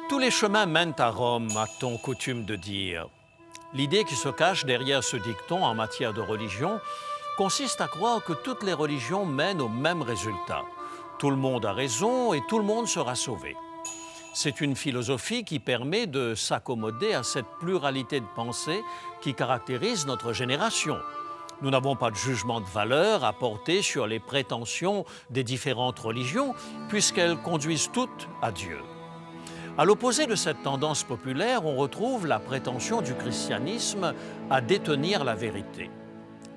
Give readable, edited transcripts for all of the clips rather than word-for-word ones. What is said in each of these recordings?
Tous les chemins mènent à Rome, a-t-on coutume de dire. L'idée qui se cache derrière ce dicton en matière de religion consiste à croire que toutes les religions mènent au même résultat. Tout le monde a raison et tout le monde sera sauvé. C'est une philosophie qui permet de s'accommoder à cette pluralité de pensée qui caractérise notre génération. Nous n'avons pas de jugement de valeur à porter sur les prétentions des différentes religions puisqu'elles conduisent toutes à Dieu. À l'opposé de cette tendance populaire, on retrouve la prétention du christianisme à détenir la vérité.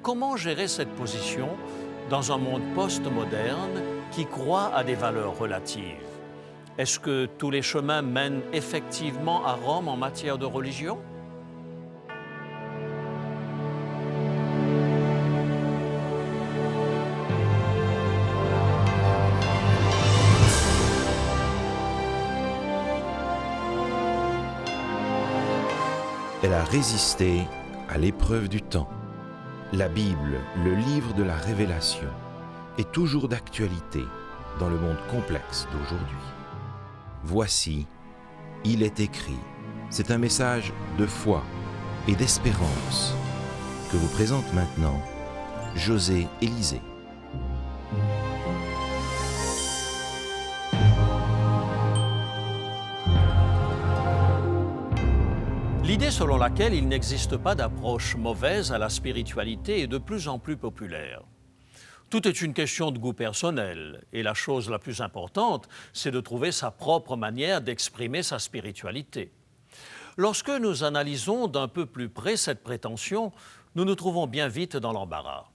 Comment gérer cette position dans un monde post-moderne qui croit à des valeurs relatives? Est-ce que tous les chemins mènent effectivement à Rome en matière de religion? Elle a résisté à l'épreuve du temps. La Bible, le livre de la révélation, est toujours d'actualité dans le monde complexe d'aujourd'hui. Voici, il est écrit. C'est un message de foi et d'espérance que vous présente maintenant José Élysée. L'idée selon laquelle il n'existe pas d'approche mauvaise à la spiritualité est de plus en plus populaire. Tout est une question de goût personnel et la chose la plus importante, c'est de trouver sa propre manière d'exprimer sa spiritualité. Lorsque nous analysons d'un peu plus près cette prétention, nous nous trouvons bien vite dans l'embarras.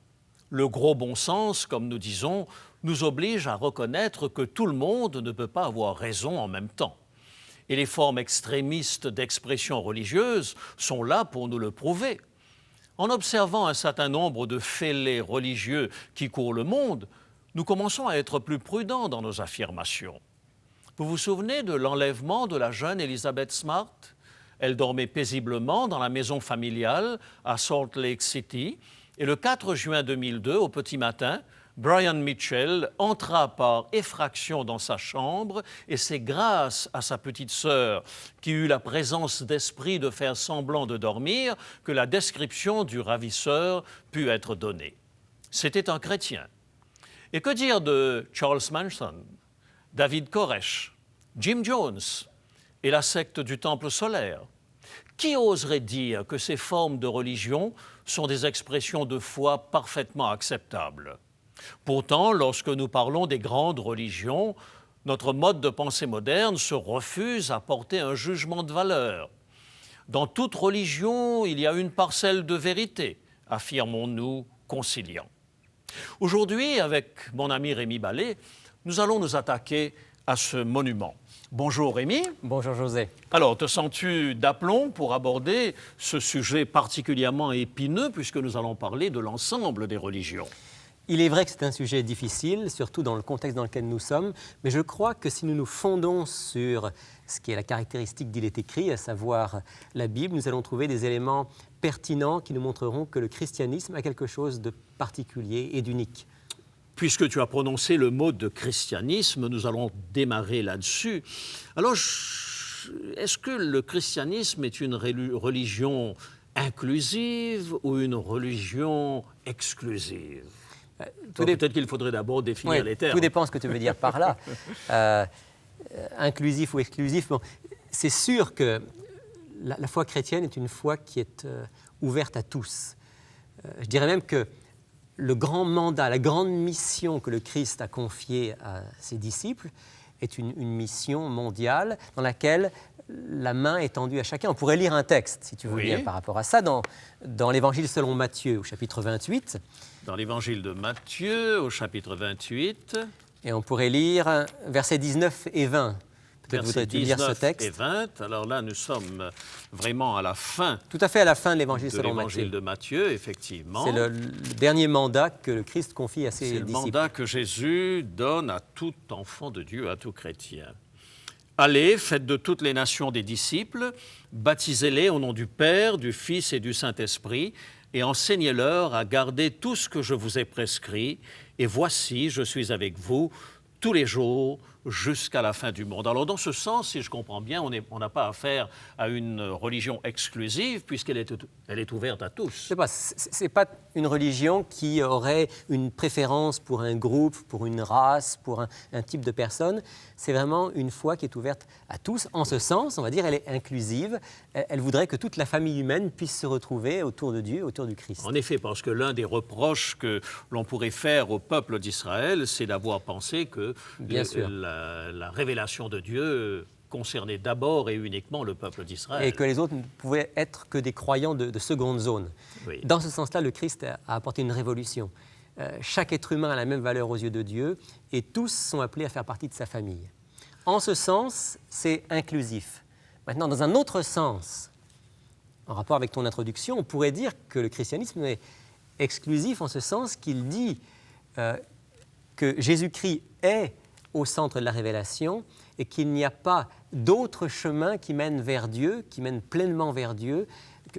Le gros bon sens, comme nous disons, nous oblige à reconnaître que tout le monde ne peut pas avoir raison en même temps. Et les formes extrémistes d'expression religieuse sont là pour nous le prouver. En observant un certain nombre de fêlés religieux qui courent le monde, nous commençons à être plus prudents dans nos affirmations. Vous vous souvenez de l'enlèvement de la jeune Elizabeth Smart? Elle dormait paisiblement dans la maison familiale à Salt Lake City et le 4 juin 2002, au petit matin, Brian Mitchell entra par effraction dans sa chambre et c'est grâce à sa petite sœur qui eut la présence d'esprit de faire semblant de dormir que la description du ravisseur put être donnée. C'était un chrétien. Et que dire de Charles Manson, David Koresh, Jim Jones et la secte du Temple solaire? Qui oserait dire que ces formes de religion sont des expressions de foi parfaitement acceptables? Pourtant, lorsque nous parlons des grandes religions, notre mode de pensée moderne se refuse à porter un jugement de valeur. Dans toute religion, il y a une parcelle de vérité, affirmons-nous conciliants. Aujourd'hui, avec mon ami Rémi Ballet, nous allons nous attaquer à ce monument. Bonjour Rémi. Bonjour José. Alors, te sens-tu d'aplomb pour aborder ce sujet particulièrement épineux puisque nous allons parler de l'ensemble des religions? Il est vrai que c'est un sujet difficile, surtout dans le contexte dans lequel nous sommes, mais je crois que si nous nous fondons sur ce qui est la caractéristique d'Il est écrit, à savoir la Bible, nous allons trouver des éléments pertinents qui nous montreront que le christianisme a quelque chose de particulier et d'unique. Puisque tu as prononcé le mot de christianisme, nous allons démarrer là-dessus. Alors, est-ce que le christianisme est une religion inclusive ou une religion exclusive? Peut-être qu'il faudrait d'abord définir les termes. Tout dépend de ce que tu veux dire par là. Inclusif ou exclusif. Bon, c'est sûr que la foi chrétienne est une foi qui est ouverte à tous. Je dirais même que le grand mandat, la grande mission que le Christ a confiée à ses disciples est une mission mondiale dans laquelle la main est tendue à chacun. On pourrait lire un texte, si tu veux bien, par rapport à ça, dans l'Évangile selon Matthieu, au chapitre 28. Dans l'Évangile de Matthieu, au chapitre 28. Et on pourrait lire versets 19 et 20. Peut-être voudrais-tu lire ce texte. Et 20. Alors là, nous sommes vraiment à la fin. Tout à fait à la fin de l'Évangile selon Matthieu. L'Évangile de Matthieu, effectivement. C'est le dernier mandat que le Christ confie à ses disciples. C'est le mandat que Jésus donne à tout enfant de Dieu, à tout chrétien. Allez, faites de toutes les nations des disciples, baptisez-les au nom du Père, du Fils et du Saint-Esprit, et enseignez-leur à garder tout ce que je vous ai prescrit. Et voici, je suis avec vous tous les jours jusqu'à la fin du monde. Alors dans ce sens, si je comprends bien, on n'a pas affaire à une religion exclusive puisqu'elle est ouverte à tous. C'est pas une religion qui aurait une préférence pour un groupe, pour une race, pour un type de personne. C'est vraiment une foi qui est ouverte à tous. En ce sens, on va dire, elle est inclusive. Elle voudrait que toute la famille humaine puisse se retrouver autour de Dieu, autour du Christ. En effet, parce que l'un des reproches que l'on pourrait faire au peuple d'Israël, c'est d'avoir pensé que la révélation de Dieu concernait d'abord et uniquement le peuple d'Israël. Et que les autres ne pouvaient être que des croyants de seconde zone. Oui. Dans ce sens-là, le Christ a apporté une révolution. Chaque être humain a la même valeur aux yeux de Dieu et tous sont appelés à faire partie de sa famille. En ce sens, c'est inclusif. Maintenant, dans un autre sens, en rapport avec ton introduction, on pourrait dire que le christianisme est exclusif en ce sens qu'il dit que Jésus-Christ est au centre de la révélation et qu'il n'y a pas d'autre chemin qui mène vers Dieu, qui mène pleinement vers Dieu,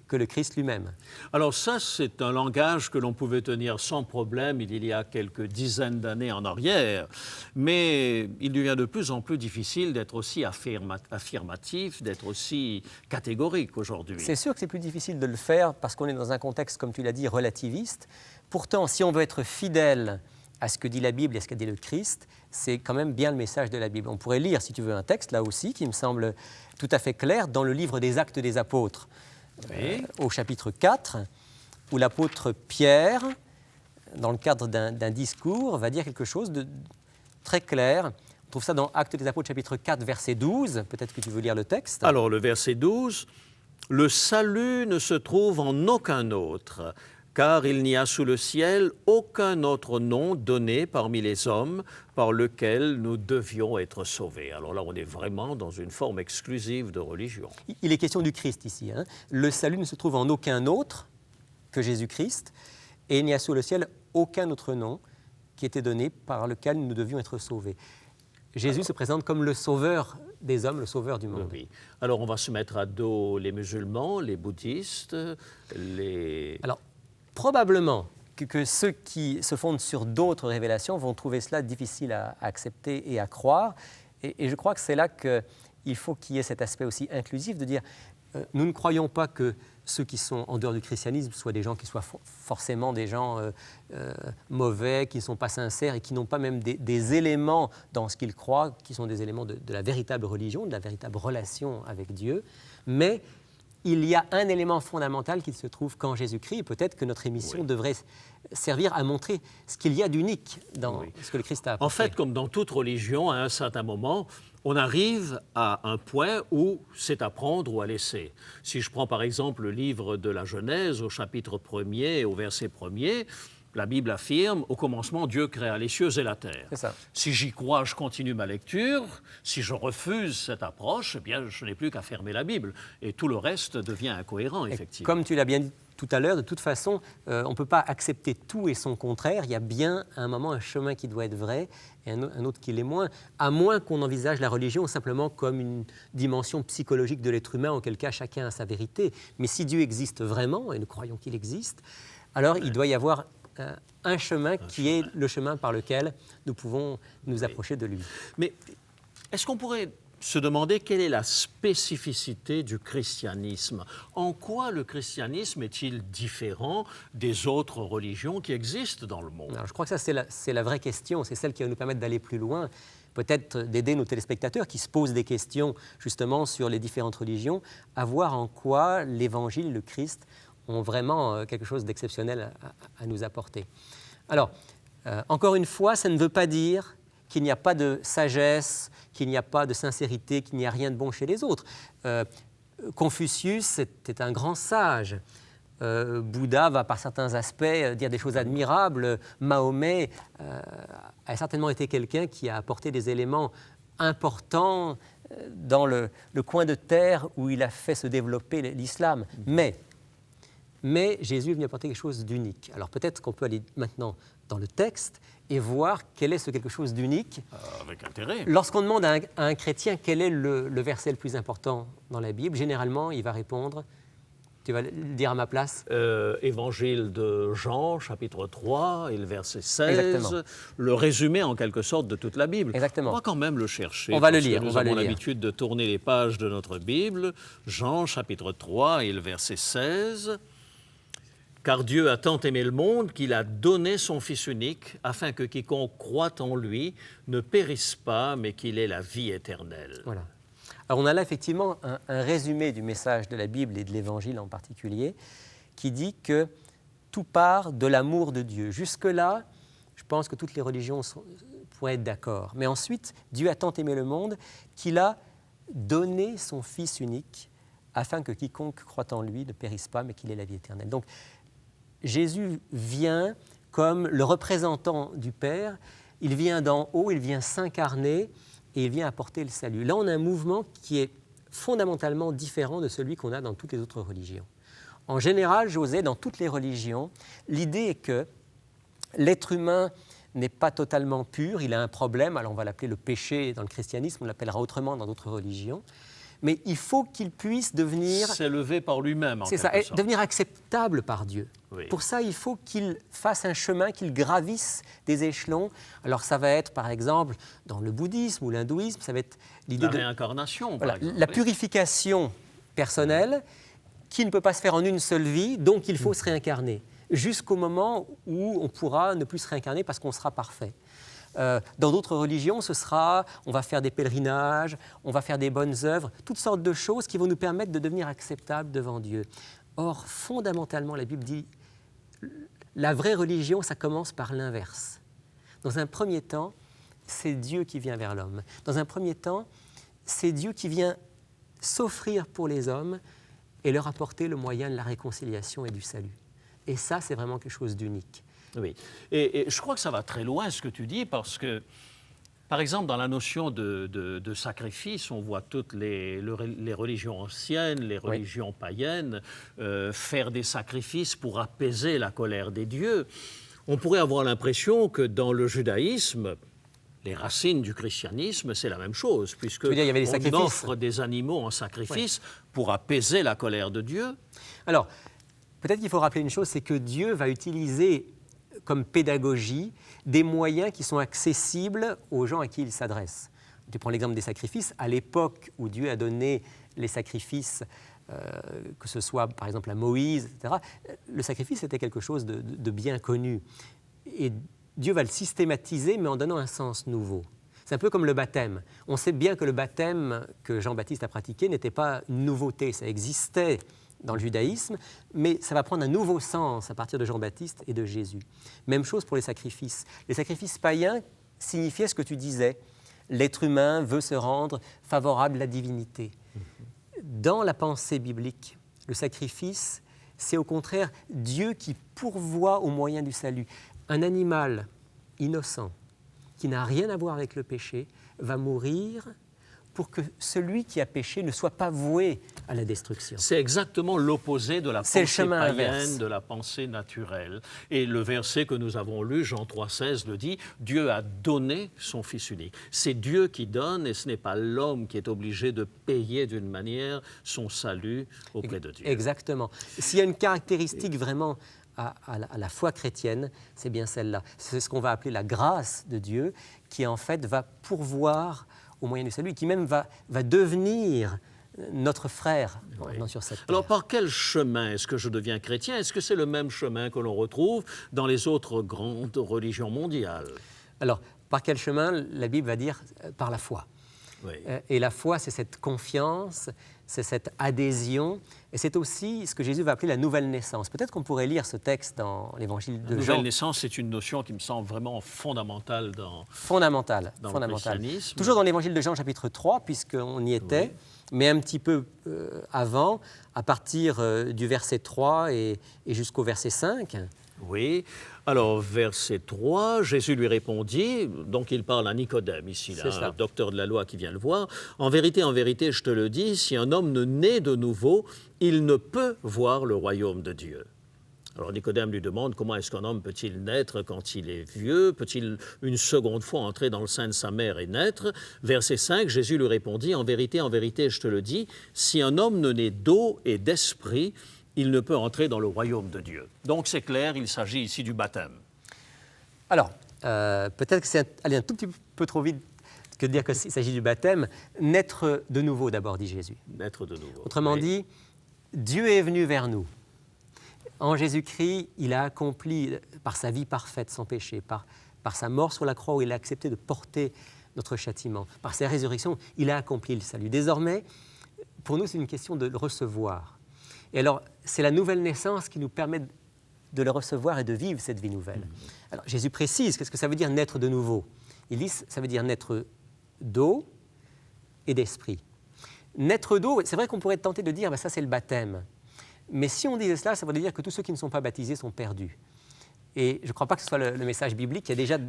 que le Christ lui-même. Alors ça, c'est un langage que l'on pouvait tenir sans problème il y a quelques dizaines d'années en arrière, mais il devient de plus en plus difficile d'être aussi affirmatif, d'être aussi catégorique aujourd'hui. C'est sûr que c'est plus difficile de le faire parce qu'on est dans un contexte, comme tu l'as dit, relativiste. Pourtant, si on veut être fidèle à ce que dit la Bible et à ce qu'a dit le Christ, c'est quand même bien le message de la Bible. On pourrait lire, si tu veux, un texte, là aussi, qui me semble tout à fait clair, dans le livre des Actes des Apôtres, au chapitre 4, où l'apôtre Pierre, dans le cadre d'un discours, va dire quelque chose de très clair. On trouve ça dans Actes des Apôtres, chapitre 4, verset 12. Peut-être que tu veux lire le texte. Alors, le verset 12, « Le salut ne se trouve en aucun autre, car il n'y a sous le ciel aucun autre nom donné parmi les hommes par lequel nous devions être sauvés. » Alors là, on est vraiment dans une forme exclusive de religion. Il est question du Christ ici. Le salut ne se trouve en aucun autre que Jésus-Christ, et il n'y a sous le ciel aucun autre nom qui était donné par lequel nous devions être sauvés. Jésus se présente comme le sauveur des hommes, le sauveur du monde. Oui. Alors on va se mettre à dos les musulmans, les bouddhistes, les... Alors, probablement que ceux qui se fondent sur d'autres révélations vont trouver cela difficile à accepter et à croire. Et je crois que c'est là qu'il faut qu'il y ait cet aspect aussi inclusif de dire nous ne croyons pas que ceux qui sont en dehors du christianisme soient des gens qui soient forcément des gens mauvais, qui ne sont pas sincères et qui n'ont pas même des éléments dans ce qu'ils croient, qui sont des éléments de la véritable religion, de la véritable relation avec Dieu. Mais il y a un élément fondamental qui se trouve qu'en Jésus-Christ, et peut-être que notre émission devrait servir à montrer ce qu'il y a d'unique dans ce que le Christ a apporté. En fait, comme dans toute religion, à un certain moment, on arrive à un point où c'est à prendre ou à laisser. Si je prends par exemple le livre de la Genèse, au chapitre 1er, au verset 1er, la Bible affirme, au commencement, Dieu créa les cieux et la terre. C'est ça. Si j'y crois, je continue ma lecture. Si je refuse cette approche, eh bien, je n'ai plus qu'à fermer la Bible. Et tout le reste devient incohérent, effectivement. Comme tu l'as bien dit tout à l'heure, de toute façon, on ne peut pas accepter tout et son contraire. Il y a bien à un moment un chemin qui doit être vrai et un autre qui l'est moins, à moins qu'on envisage la religion simplement comme une dimension psychologique de l'être humain, auquel cas chacun a sa vérité. Mais si Dieu existe vraiment, et nous croyons qu'il existe, alors il doit y avoir un chemin qui est le chemin par lequel nous pouvons nous approcher de lui. Mais est-ce qu'on pourrait se demander quelle est la spécificité du christianisme? En quoi le christianisme est-il différent des autres religions qui existent dans le monde? Alors, je crois que ça, c'est la vraie question, c'est celle qui va nous permettre d'aller plus loin, peut-être d'aider nos téléspectateurs qui se posent des questions justement sur les différentes religions, à voir en quoi l'Évangile, le Christ, ont vraiment quelque chose d'exceptionnel à nous apporter. Alors, encore une fois, ça ne veut pas dire qu'il n'y a pas de sagesse, qu'il n'y a pas de sincérité, qu'il n'y a rien de bon chez les autres. Confucius était un grand sage. Bouddha va par certains aspects dire des choses admirables. Mahomet a certainement été quelqu'un qui a apporté des éléments importants dans le coin de terre où il a fait se développer l'islam. Mais Jésus est venu apporter quelque chose d'unique. Alors peut-être qu'on peut aller maintenant dans le texte et voir quel est ce quelque chose d'unique. Avec intérêt. Lorsqu'on demande à un chrétien quel est le verset le plus important dans la Bible, généralement, il va répondre Tu vas le dire à ma place? Évangile de Jean, chapitre 3, et le verset 16. Exactement. Le résumé, en quelque sorte, de toute la Bible. Exactement. On va quand même le chercher. On va le parce que lire, Nous on va le avons lire. l'habitude de tourner les pages de notre Bible. Jean, chapitre 3, et le verset 16. Car Dieu a tant aimé le monde qu'il a donné son Fils unique, afin que quiconque croit en lui ne périsse pas, mais qu'il ait la vie éternelle. Voilà. Alors on a là effectivement un résumé du message de la Bible et de l'Évangile en particulier, qui dit que tout part de l'amour de Dieu. Jusque-là, je pense que toutes les religions pourraient être d'accord. Mais ensuite, Dieu a tant aimé le monde qu'il a donné son Fils unique, afin que quiconque croit en lui ne périsse pas, mais qu'il ait la vie éternelle. Donc Jésus vient comme le représentant du Père, il vient d'en haut, il vient s'incarner, et il vient apporter le salut. Là, on a un mouvement qui est fondamentalement différent de celui qu'on a dans toutes les autres religions. En général, José, dans toutes les religions, l'idée est que l'être humain n'est pas totalement pur, il a un problème, alors on va l'appeler le péché dans le christianisme, on l'appellera autrement dans d'autres religions, mais il faut qu'il puisse devenir... S'élever par lui-même, en C'est ça, quelque et sorte. devenir acceptable par Dieu. Oui. Pour ça, il faut qu'il fasse un chemin, qu'il gravisse des échelons. Alors ça va être, par exemple, dans le bouddhisme ou l'hindouisme, ça va être l'idée La de réincarnation, voilà, par exemple. la purification personnelle qui ne peut pas se faire en une seule vie, donc il faut se réincarner, jusqu'au moment où on pourra ne plus se réincarner parce qu'on sera parfait. Dans d'autres religions, ce sera, on va faire des pèlerinages, on va faire des bonnes œuvres, toutes sortes de choses qui vont nous permettre de devenir acceptables devant Dieu. Or, fondamentalement, la Bible dit, la vraie religion, ça commence par l'inverse. Dans un premier temps, c'est Dieu qui vient vers l'homme. Dans un premier temps, c'est Dieu qui vient s'offrir pour les hommes et leur apporter le moyen de la réconciliation et du salut. Et ça, c'est vraiment quelque chose d'unique. Oui, et je crois que ça va très loin ce que tu dis, parce que, par exemple, dans la notion de sacrifice, on voit toutes les religions anciennes, les religions païennes, faire des sacrifices pour apaiser la colère des dieux. On pourrait avoir l'impression que dans le judaïsme, les racines du christianisme, c'est la même chose, puisque il y avait des on sacrifices. offre des animaux en sacrifice pour apaiser la colère de Dieu. Alors, peut-être qu'il faut rappeler une chose, c'est que Dieu va utiliser comme pédagogie des moyens qui sont accessibles aux gens à qui il s'adresse. Tu prends l'exemple des sacrifices. À l'époque où Dieu a donné les sacrifices, que ce soit par exemple à Moïse, etc., le sacrifice était quelque chose de bien connu. Et Dieu va le systématiser, mais en donnant un sens nouveau. C'est un peu comme le baptême. On sait bien que le baptême que Jean-Baptiste a pratiqué n'était pas une nouveauté, ça existait dans le judaïsme, mais ça va prendre un nouveau sens à partir de Jean-Baptiste et de Jésus. Même chose pour les sacrifices. Les sacrifices païens signifiaient ce que tu disais. L'être humain veut se rendre favorable à la divinité. Dans la pensée biblique, le sacrifice, c'est au contraire Dieu qui pourvoit aux moyens du salut. Un animal innocent, qui n'a rien à voir avec le péché, va mourir pour que celui qui a péché ne soit pas voué à la destruction. C'est exactement l'opposé de la C'est le pensée chemin païenne, inverse. de la pensée naturelle. Et le verset que nous avons lu, Jean 3,16, le dit, Dieu a donné son Fils unique. C'est Dieu qui donne et ce n'est pas l'homme qui est obligé de payer d'une manière son salut auprès de Dieu. Exactement. S'il y a une caractéristique vraiment à la foi chrétienne, c'est bien celle-là. C'est ce qu'on va appeler la grâce de Dieu, qui en fait va pourvoir au moyen du salut, qui même va devenir notre frère sur cette terre. Alors, par quel chemin est-ce que je deviens chrétien? Est-ce que c'est le même chemin que l'on retrouve dans les autres grandes religions mondiales? Alors, par quel chemin? La Bible va dire par la foi. Oui. Et la foi, c'est cette confiance, c'est cette adhésion, et c'est aussi ce que Jésus va appeler la nouvelle naissance. Peut-être qu'on pourrait lire ce texte dans l'Évangile de La Jean. nouvelle naissance, c'est une notion qui me semble vraiment fondamentale dans Fondamentale. le christianisme. Toujours dans l'Évangile de Jean, chapitre 3, puisqu'on y était, mais un petit peu avant, à partir du verset 3 et jusqu'au verset 5. Oui. Alors, verset 3, Jésus lui répondit, donc il parle à Nicodème ici, C'est là, ça. un docteur de la loi qui vient le voir. En vérité, je te le dis, si un homme ne naît de nouveau, il ne peut voir le royaume de Dieu. Alors Nicodème lui demande comment est-ce qu'un homme peut-il naître quand il est vieux? Peut-il une seconde fois entrer dans le sein de sa mère et naître? Verset 5, Jésus lui répondit, en vérité, je te le dis, si un homme ne naît d'eau et d'esprit, il ne peut entrer dans le royaume de Dieu. Donc c'est clair, il s'agit ici du baptême. Alors, peut-être que c'est aller un tout petit peu trop vite que de dire qu'il s'agit du baptême. Naître de nouveau, d'abord, dit Jésus. Naître de nouveau. Autrement dit, Dieu est venu vers nous. En Jésus-Christ, il a accompli par sa vie parfaite son péché, par sa mort sur la croix où il a accepté de porter notre châtiment, par sa résurrection, il a accompli le salut. Désormais, pour nous, c'est une question de le recevoir. Et alors, c'est la nouvelle naissance qui nous permet de le recevoir et de vivre cette vie nouvelle. Alors, Jésus précise, qu'est-ce que ça veut dire naître de nouveau? Il dit, ça veut dire naître d'eau et d'esprit. Naître d'eau, c'est vrai qu'on pourrait être tenté de dire, ben, ça c'est le baptême. Mais si on disait cela, ça voudrait dire que tous ceux qui ne sont pas baptisés sont perdus. Et je ne crois pas que ce soit le message biblique. Il y a déjà...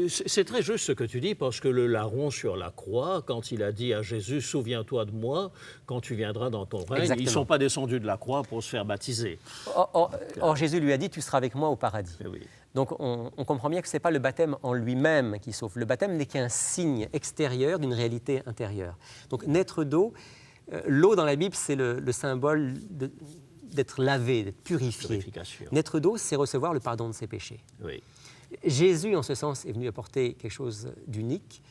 c'est très juste ce que tu dis, parce que le larron sur la croix, quand il a dit à Jésus « Souviens-toi de moi quand tu viendras dans ton règne », ils ne sont pas descendus de la croix pour se faire baptiser. Or, Jésus lui a dit « Tu seras avec moi au paradis ». Oui. Donc on comprend bien que ce n'est pas le baptême en lui-même qui sauve. Le baptême n'est qu'un signe extérieur d'une réalité intérieure. Donc naître d'eau, l'eau dans la Bible, c'est le symbole d'être lavé, d'être purifié. Naître d'eau, c'est recevoir le pardon de ses péchés. Oui. Jésus, en ce sens, est venu apporter quelque chose d'unique.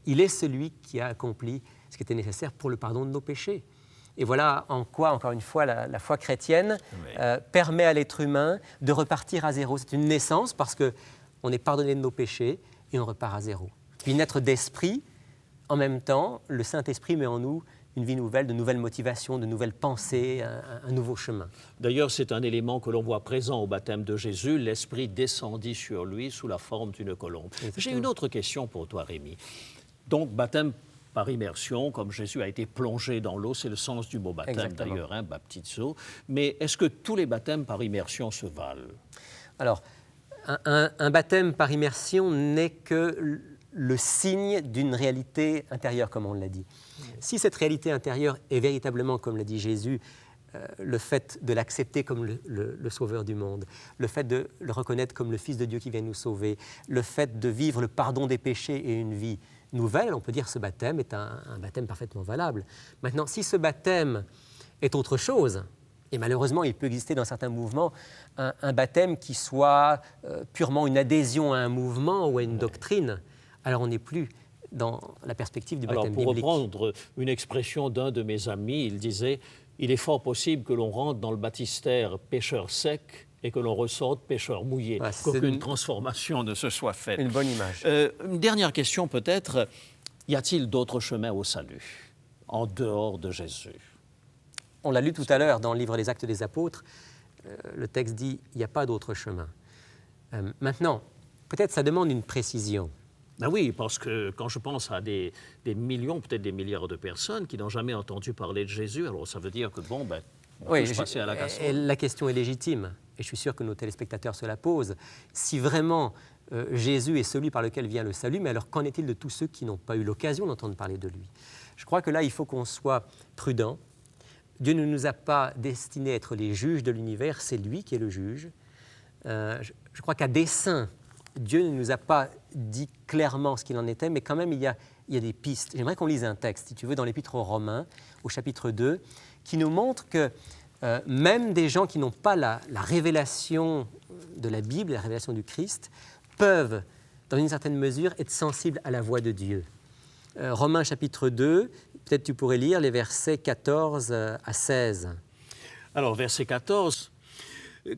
Il est celui qui a accompli ce qui était nécessaire pour le pardon de nos péchés. Et voilà en quoi, encore une fois, la foi chrétienne permet à l'être humain de repartir à zéro. C'est une naissance parce qu'on est pardonné de nos péchés et on repart à zéro. Puis naître d'esprit, en même temps, le Saint-Esprit met en nous une vie nouvelle, de nouvelles motivations, de nouvelles pensées, un nouveau chemin. D'ailleurs, c'est un élément que l'on voit présent au baptême de Jésus. L'Esprit descendit sur lui sous la forme d'une colombe. J'ai une autre question pour toi, Rémi. Donc, baptême par immersion, comme Jésus a été plongé dans l'eau, c'est le sens du mot baptême d'ailleurs, hein, baptizo. Mais est-ce que tous les baptêmes par immersion se valent? Alors, un baptême par immersion n'est que le signe d'une réalité intérieure, comme on l'a dit. Si cette réalité intérieure est véritablement, comme l'a dit Jésus, le fait de l'accepter comme le sauveur du monde, le fait de le reconnaître comme le Fils de Dieu qui vient nous sauver, le fait de vivre le pardon des péchés et une vie nouvelle, on peut dire que ce baptême est un baptême parfaitement valable. Maintenant, si ce baptême est autre chose, et malheureusement, il peut exister dans certains mouvements un baptême qui soit purement une adhésion à un mouvement ou à une doctrine, alors on n'est plus dans la perspective du baptême biblique. Pour reprendre une expression d'un de mes amis, il disait « Il est fort possible que l'on rentre dans le baptistère pécheur sec et que l'on ressorte pécheur mouillé, qu'aucune transformation ne se soit faite. » Une bonne image. Une dernière question peut-être, y a-t-il d'autres chemins au salut, en dehors de Jésus? On l'a lu tout à l'heure dans le livre des Actes des Apôtres, le texte dit « il n'y a pas d'autre chemin ». Maintenant, peut-être ça demande une précision. Ben oui, parce que quand je pense à des millions, peut-être des milliards de personnes qui n'ont jamais entendu parler de Jésus, alors ça veut dire que on peut se passer à la casserole. La question est légitime, et je suis sûr que nos téléspectateurs se la posent. Si vraiment Jésus est celui par lequel vient le salut, mais alors qu'en est-il de tous ceux qui n'ont pas eu l'occasion d'entendre parler de lui? Je crois que là, il faut qu'on soit prudent. Dieu ne nous a pas destinés à être les juges de l'univers, c'est lui qui est le juge. Je crois qu'à dessein, Dieu ne nous a pas dit clairement ce qu'il en était, mais quand même, il y a des pistes. J'aimerais qu'on lise un texte, si tu veux, dans l'Épître aux Romains, au chapitre 2, qui nous montre que même des gens qui n'ont pas la révélation de la Bible, la révélation du Christ, peuvent, dans une certaine mesure, être sensibles à la voix de Dieu. Romains chapitre 2, peut-être tu pourrais lire les versets 14 à 16. Alors, verset 14...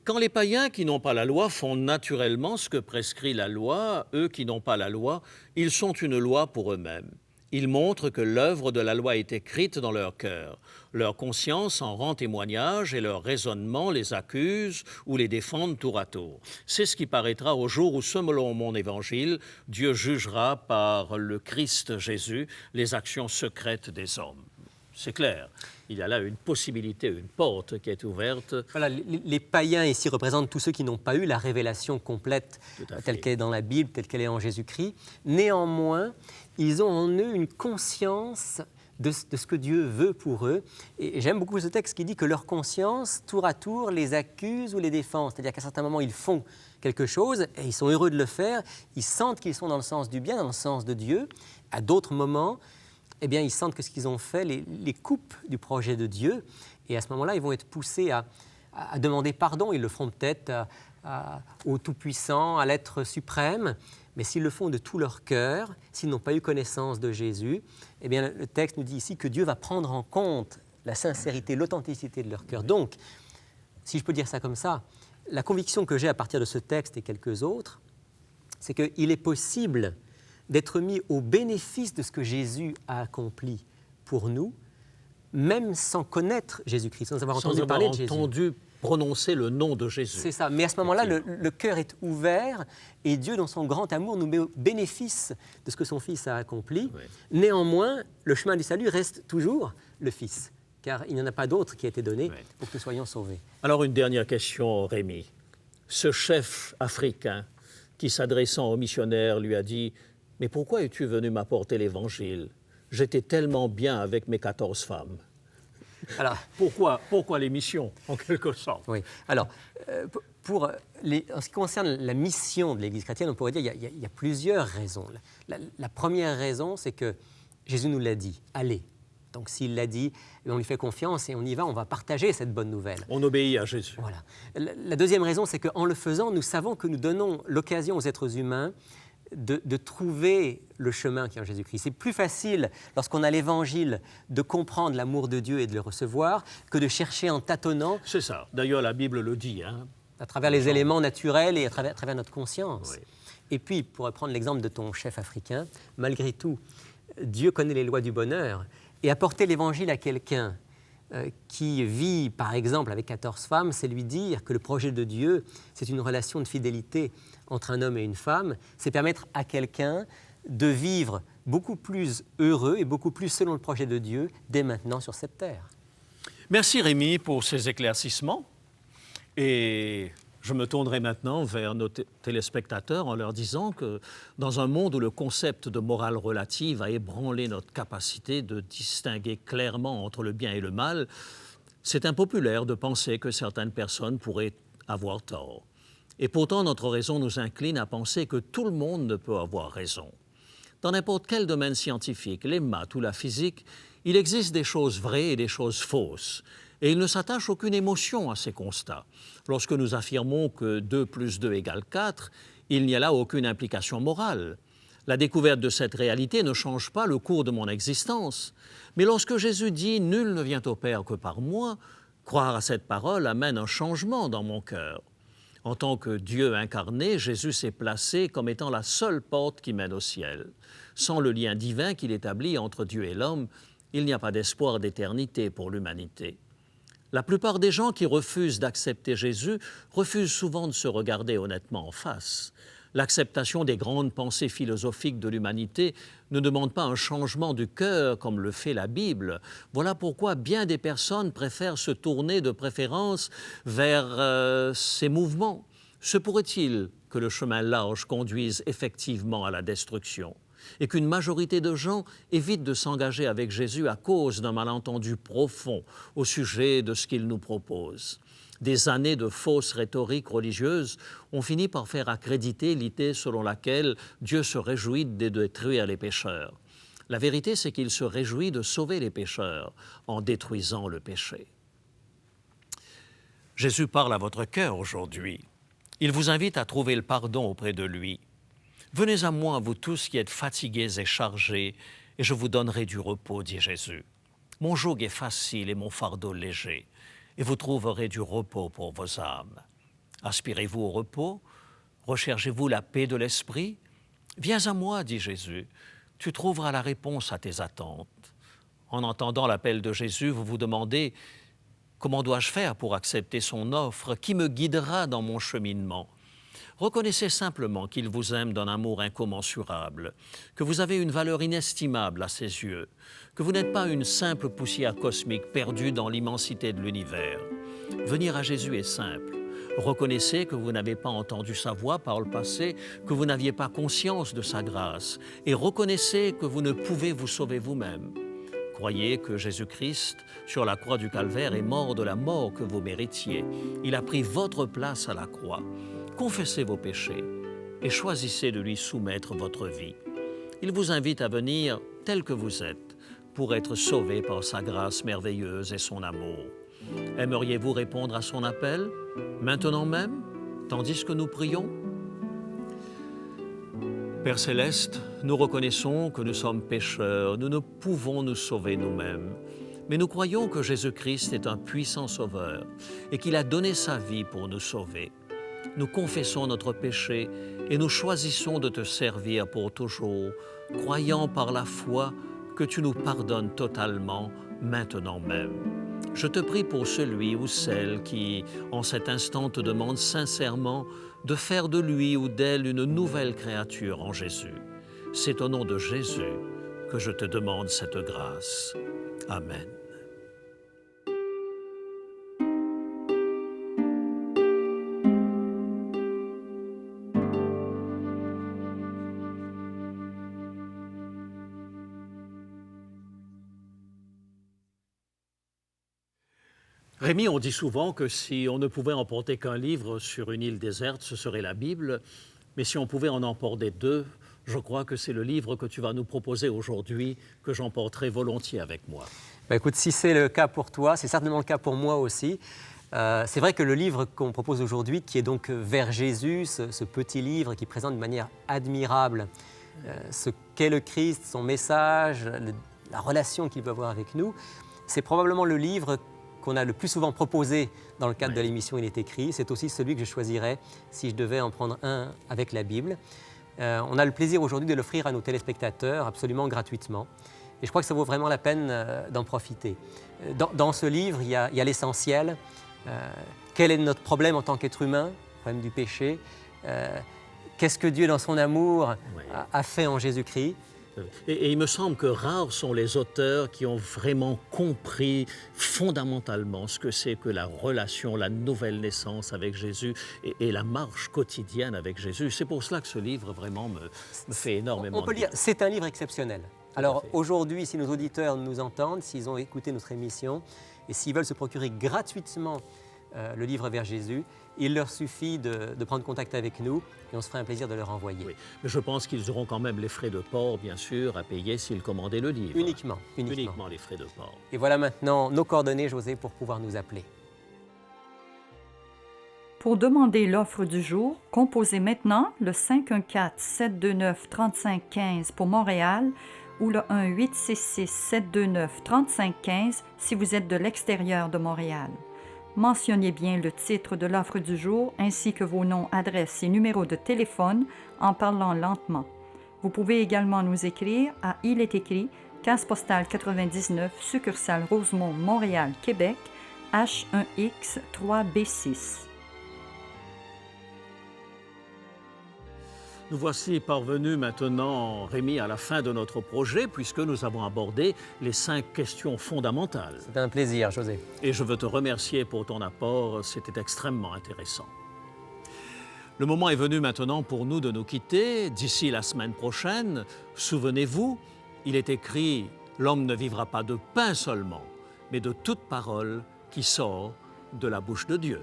Quand les païens qui n'ont pas la loi font naturellement ce que prescrit la loi, eux qui n'ont pas la loi, ils sont une loi pour eux-mêmes. Ils montrent que l'œuvre de la loi est écrite dans leur cœur. Leur conscience en rend témoignage et leur raisonnement les accuse ou les défendent tour à tour. C'est ce qui paraîtra au jour où, selon mon évangile, Dieu jugera par le Christ Jésus les actions secrètes des hommes. C'est clair. Il y a là une possibilité, une porte qui est ouverte. Voilà, les païens ici représentent tous ceux qui n'ont pas eu la révélation complète telle qu'elle est dans la Bible, telle qu'elle est en Jésus-Christ. Néanmoins, ils ont en eux une conscience de ce que Dieu veut pour eux. Et j'aime beaucoup ce texte qui dit que leur conscience, tour à tour, les accuse ou les défend. C'est-à-dire qu'à certains moments, ils font quelque chose et ils sont heureux de le faire. Ils sentent qu'ils sont dans le sens du bien, dans le sens de Dieu. À d'autres moments, eh bien, ils sentent que ce qu'ils ont fait les coupe du projet de Dieu. Et à ce moment-là, ils vont être poussés à à demander pardon. Ils le feront peut-être au Tout-Puissant, à l'être suprême, mais s'ils le font de tout leur cœur, s'ils n'ont pas eu connaissance de Jésus, eh bien, le texte nous dit ici que Dieu va prendre en compte la sincérité, l'authenticité de leur cœur. Donc, si je peux dire ça comme ça, la conviction que j'ai à partir de ce texte et quelques autres, c'est qu'il est possible d'être mis au bénéfice de ce que Jésus a accompli pour nous, même sans connaître Jésus-Christ, sans avoir entendu parler de Jésus. Sans avoir entendu prononcer le nom de Jésus. C'est ça. Mais à ce moment-là, le cœur est ouvert et Dieu, dans son grand amour, nous met au bénéfice de ce que son Fils a accompli. Oui. Néanmoins, le chemin du salut reste toujours le Fils, car il n'y en a pas d'autre qui a été donné pour que nous soyons sauvés. Alors, une dernière question, Rémi. Ce chef africain qui, s'adressant au missionnaire, lui a dit « Mais pourquoi es-tu venu m'apporter l'Évangile ? J'étais tellement bien avec mes 14 femmes. » Alors, pourquoi les missions, en quelque sorte? Oui. Alors, en ce qui concerne la mission de l'Église chrétienne, on pourrait dire qu'il y a plusieurs raisons. La première raison, c'est que Jésus nous l'a dit, allez. Donc, s'il l'a dit, on lui fait confiance et on y va, on va partager cette bonne nouvelle. On obéit à Jésus. Voilà. La deuxième raison, c'est qu'en le faisant, nous savons que nous donnons l'occasion aux êtres humains de trouver le chemin qui est en Jésus-Christ. C'est plus facile, lorsqu'on a l'Évangile, de comprendre l'amour de Dieu et de le recevoir, que de chercher en tâtonnant. C'est ça. D'ailleurs, la Bible le dit. À travers les éléments naturels et à travers notre conscience. Oui. Et puis, pour reprendre l'exemple de ton chef africain, malgré tout, Dieu connaît les lois du bonheur. Et apporter l'Évangile à quelqu'un qui vit, par exemple, avec 14 femmes, c'est lui dire que le projet de Dieu, c'est une relation de fidélité entre un homme et une femme, c'est permettre à quelqu'un de vivre beaucoup plus heureux et beaucoup plus selon le projet de Dieu dès maintenant sur cette terre. Merci Rémi pour ces éclaircissements. Et je me tournerai maintenant vers nos téléspectateurs en leur disant que dans un monde où le concept de morale relative a ébranlé notre capacité de distinguer clairement entre le bien et le mal, c'est impopulaire de penser que certaines personnes pourraient avoir tort. Et pourtant, notre raison nous incline à penser que tout le monde ne peut avoir raison. Dans n'importe quel domaine scientifique, les maths ou la physique, il existe des choses vraies et des choses fausses. Et il ne s'attache aucune émotion à ces constats. Lorsque nous affirmons que 2 + 2 = 4, il n'y a là aucune implication morale. La découverte de cette réalité ne change pas le cours de mon existence. Mais lorsque Jésus dit « Nul ne vient au Père que par moi », croire à cette parole amène un changement dans mon cœur. En tant que Dieu incarné, Jésus s'est placé comme étant la seule porte qui mène au ciel. Sans le lien divin qu'il établit entre Dieu et l'homme, il n'y a pas d'espoir d'éternité pour l'humanité. La plupart des gens qui refusent d'accepter Jésus refusent souvent de se regarder honnêtement en face. L'acceptation des grandes pensées philosophiques de l'humanité ne demande pas un changement du cœur comme le fait la Bible. Voilà pourquoi bien des personnes préfèrent se tourner de préférence vers ces mouvements. Se pourrait-il que le chemin large conduise effectivement à la destruction et qu'une majorité de gens évitent de s'engager avec Jésus à cause d'un malentendu profond au sujet de ce qu'il nous propose? Des années de fausses rhétoriques religieuses ont fini par faire accréditer l'idée selon laquelle Dieu se réjouit de détruire les pécheurs. La vérité, c'est qu'il se réjouit de sauver les pécheurs en détruisant le péché. Jésus parle à votre cœur aujourd'hui. Il vous invite à trouver le pardon auprès de lui. Venez à moi, vous tous qui êtes fatigués et chargés, et je vous donnerai du repos, dit Jésus. Mon joug est facile et mon fardeau léger, et vous trouverez du repos pour vos âmes. Aspirez-vous au repos? Recherchez-vous la paix de l'esprit? Viens à moi, dit Jésus, tu trouveras la réponse à tes attentes. En entendant l'appel de Jésus, vous vous demandez « Comment dois-je faire pour accepter son offre? Qui me guidera dans mon cheminement ?» Reconnaissez simplement qu'il vous aime d'un amour incommensurable, que vous avez une valeur inestimable à ses yeux, que vous n'êtes pas une simple poussière cosmique perdue dans l'immensité de l'univers. Venir à Jésus est simple. Reconnaissez que vous n'avez pas entendu sa voix par le passé, que vous n'aviez pas conscience de sa grâce, et reconnaissez que vous ne pouvez vous sauver vous-même. Croyez que Jésus-Christ, sur la croix du Calvaire, est mort de la mort que vous méritiez. Il a pris votre place à la croix. Confessez vos péchés et choisissez de lui soumettre votre vie. Il vous invite à venir tel que vous êtes pour être sauvé par sa grâce merveilleuse et son amour. Aimeriez-vous répondre à son appel, maintenant même, tandis que nous prions? Père Céleste, nous reconnaissons que nous sommes pécheurs, nous ne pouvons nous sauver nous-mêmes. Mais nous croyons que Jésus-Christ est un puissant sauveur et qu'il a donné sa vie pour nous sauver. Nous confessons notre péché et nous choisissons de te servir pour toujours, croyant par la foi que tu nous pardonnes totalement, maintenant même. Je te prie pour celui ou celle qui, en cet instant, te demande sincèrement de faire de lui ou d'elle une nouvelle créature en Jésus. C'est au nom de Jésus que je te demande cette grâce. Amen. Rémi, on dit souvent que si on ne pouvait emporter qu'un livre sur une île déserte, ce serait la Bible. Mais si on pouvait en emporter deux, je crois que c'est le livre que tu vas nous proposer aujourd'hui que j'emporterai volontiers avec moi. Écoute, si c'est le cas pour toi, c'est certainement le cas pour moi aussi. C'est vrai que le livre qu'on propose aujourd'hui, qui est donc Vers Jésus, ce petit livre qui présente de manière admirable ce qu'est le Christ, son message, la relation qu'il peut avoir avec nous, c'est probablement le livre qu'on a le plus souvent proposé dans le cadre de l'émission Il est écrit. C'est aussi celui que je choisirais si je devais en prendre un avec la Bible. On a le plaisir aujourd'hui de l'offrir à nos téléspectateurs absolument gratuitement. Et je crois que ça vaut vraiment la peine d'en profiter. Dans ce livre, il y a l'essentiel. Quel est notre problème en tant qu'être humain, le problème du péché? Qu'est-ce que Dieu, dans son amour, a fait en Jésus-Christ? Et il me semble que rares sont les auteurs qui ont vraiment compris fondamentalement ce que c'est que la relation, la nouvelle naissance avec Jésus et la marche quotidienne avec Jésus. C'est pour cela que ce livre vraiment me fait énormément On peut de bien. dire, c'est un livre exceptionnel. Alors aujourd'hui, si nos auditeurs nous entendent, s'ils ont écouté notre émission et s'ils veulent se procurer gratuitement le livre Vers Jésus, il leur suffit de prendre contact avec nous et on se fera un plaisir de leur envoyer. Oui, mais je pense qu'ils auront quand même les frais de port, bien sûr, à payer s'ils commandaient le livre. Uniquement. Uniquement les frais de port. Et voilà maintenant nos coordonnées, José, pour pouvoir nous appeler. Pour demander l'offre du jour, composez maintenant le 514-729-3515 pour Montréal ou le 1-866-729-3515 si vous êtes de l'extérieur de Montréal. Mentionnez bien le titre de l'offre du jour ainsi que vos noms, adresses et numéros de téléphone en parlant lentement. Vous pouvez également nous écrire à Il est écrit, case postale 99, succursale Rosemont, Montréal, Québec, H1X 3B6. Nous voici parvenus maintenant, Rémi, à la fin de notre projet, puisque nous avons abordé les 5 questions fondamentales. C'était un plaisir, José. Et je veux te remercier pour ton apport, c'était extrêmement intéressant. Le moment est venu maintenant pour nous de nous quitter. D'ici la semaine prochaine, souvenez-vous, il est écrit « L'homme ne vivra pas de pain seulement, mais de toute parole qui sort de la bouche de Dieu ».